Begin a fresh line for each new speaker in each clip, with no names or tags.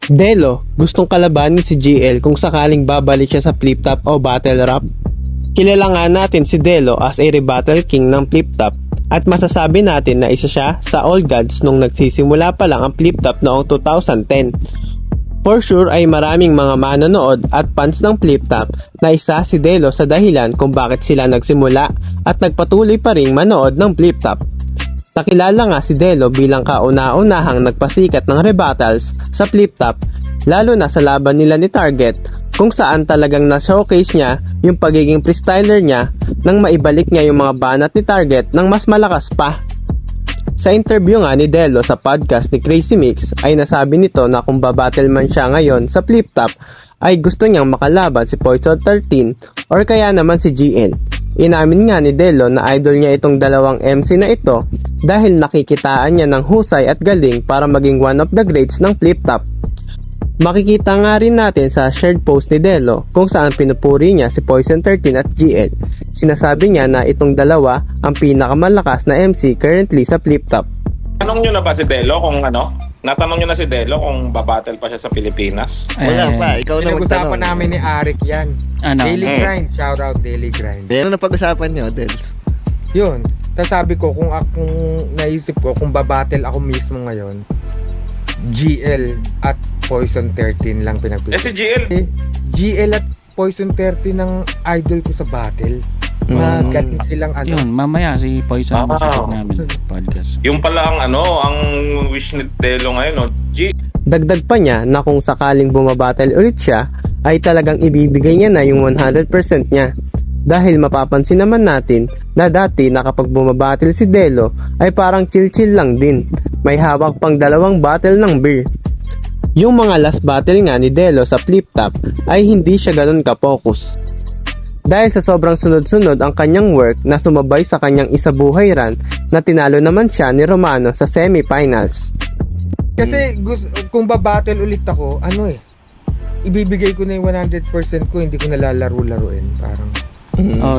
Delo, gustong kalabanin si GL kung sakaling babalik siya sa flip top o battle rap? Kilala nga natin si Delo as a rebuttal king ng flip top at masasabi natin na isa siya sa all gods nung nagsisimula pa lang ang flip top noong 2010. For sure ay maraming mga manonood at fans ng flip top na isa si Delo sa dahilan kung bakit sila nagsimula at nagpatuloy pa ring manood ng flip top. Nakilala nga si Delo bilang kauna-unahang nagpasikat ng rebuttals sa flip top, lalo na sa laban nila ni Target, kung saan talagang na-showcase niya yung pagiging freestyler niya nang maibalik niya yung mga banat ni Target ng mas malakas pa. Sa interview nga ni Delo sa podcast ni Crazy Mix ay nasabi nito na kung babattle man siya ngayon sa flip top ay gusto niyang makalaban si Poison 13 or kaya naman si GL. Inamin nga ni Delo na idol niya itong dalawang MC na ito dahil nakikitaan niya ng husay at galing para maging one of the greats ng flip top. Makikita nga rin natin sa shared post ni Delo kung saan pinupuri niya si Poison 13 at GL. Sinasabi niya na itong dalawa ang pinakamalakas na MC currently sa flip top.
Tanong nyo na ba si Delo kung ano? Natanong nyo na si Delo kung babattle pa siya sa Pilipinas?
Wala pa, ikaw na magtanong.
Pinag-usapan namin ni Arik yan.
Ano?
Daily grind, shout out daily grind.
Ano na pag-usapan nyo, Dels?
Yun. Tapos sabi ko, kung naisip ko, kung babattle ako mismo ngayon, GL at Poison 13 lang pinag-usapan.
Si GL.
GL at Poison 13 ang idol ko sa battle. Magaling silang ano.
Yun, mamaya si Poison namin sa podcast.
Yung pala ang ang wish ni Delo ngayon, no?
Dagdag pa niya na kung sakaling bumabattle ulit siya ay talagang ibibigay niya na yung 100% niya. Dahil mapapansin naman natin na dati na kapag bumabattle si Delo ay parang chill-chill lang din. May hawak pang dalawang bottle ng beer. Yung mga last battle nga ni Delo sa flip top ay hindi siya ganun ka-focus. Dahil sa sobrang sunod-sunod ang kanyang work na sumabay sa kanyang isabuhay run na tinalo naman siya ni Romano sa semifinals.
Kasi kung babattle ulit ako, ibibigay ko na yung 100% ko, hindi ko nalalaro-laruin. Parang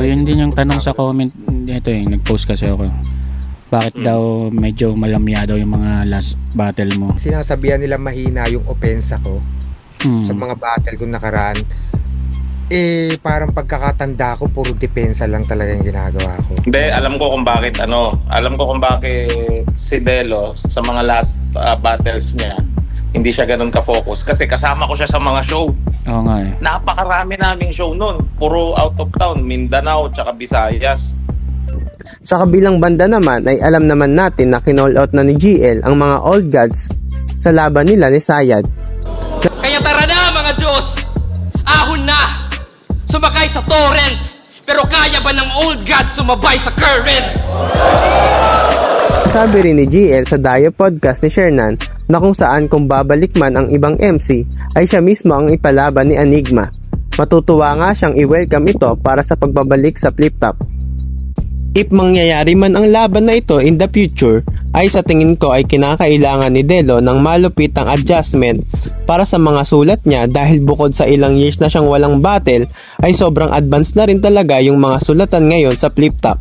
Yun din yung tanong sa comment dito nag-post kasi ako. Bakit daw medyo malamya daw yung mga last battle mo?
sinasabihan nila mahina yung opensa ko sa mga battle ko nakaraan. Parang pagkakatanda ko, puro depensa lang talaga yung ginagawa ko.
Hindi, alam ko kung bakit Alam ko kung bakit si Delo sa mga last battles niya hindi siya ganun ka-focus kasi kasama ko siya sa mga show.
Oo nga eh.
Napakarami naming show nun. Puro out of town, Mindanao tsaka Visayas.
Sa kabilang banda naman ay alam naman natin na kinall out na ni GL ang mga old gods sa laban nila ni Sayad.
Kaya tara na mga Diyos! Ahon na! Sumakay sa torrent! Pero kaya ba ng old god sumabay sa current?
Sabi rin ni GL sa Dayo podcast ni Shernan na kung saan kung babalik man ang ibang MC ay siya mismo ang ipalaban ni Enigma. Matutuwa nga siyang i-welcome ito para sa pagbabalik sa flip top. If mangyayari man ang laban na ito in the future, ay sa tingin ko ay kinakailangan ni Delo ng malupitang adjustment para sa mga sulat niya dahil bukod sa ilang years na siyang walang battle, ay sobrang advanced na rin talaga yung mga sulatan ngayon sa flip top.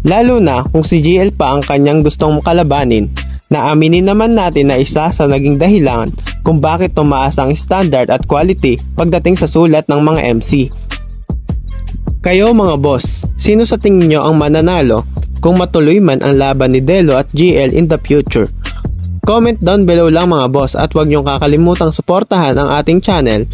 Lalo na kung si GL pa ang kanyang gustong kalabanin, na aminin naman natin na isa sa naging dahilan kung bakit tumaas ang standard at quality pagdating sa sulat ng mga MC. Kayo mga boss, sino sa tingin nyo ang mananalo kung matuloy man ang laban ni Delo at GL in the future? Comment down below lang mga boss at huwag nyong kakalimutang suportahan ang ating channel